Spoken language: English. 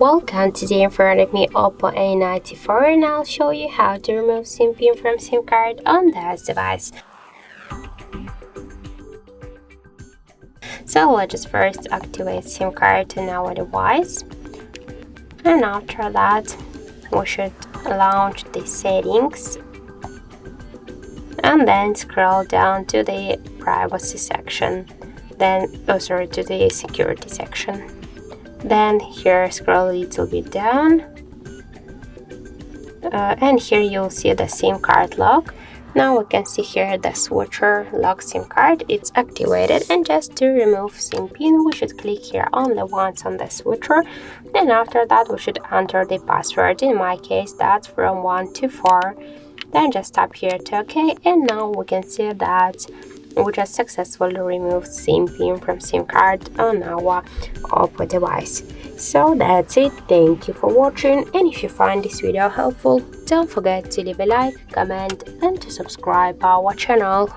Welcome, today in front of me OPPO A94 and I'll show you how to remove SIM pin from SIM card on this device. So let's just first activate SIM card in our device, and after that we should launch the settings and then scroll down to the privacy section, to the security section. Then here scroll a little bit down, and here you'll see the SIM card lock. Now we can see here the switcher lock SIM card, it's activated, and just to remove SIM pin we should click here only once on the switcher. Then after that we should enter the password, in my case that's from 1 to 4. Then just tap here to OK, and now we can see that we just successfully removed SIM pin from SIM card on our OPPO device. So that's it, thank you for watching, and if you find this video helpful, don't forget to leave a like, comment and to subscribe our channel.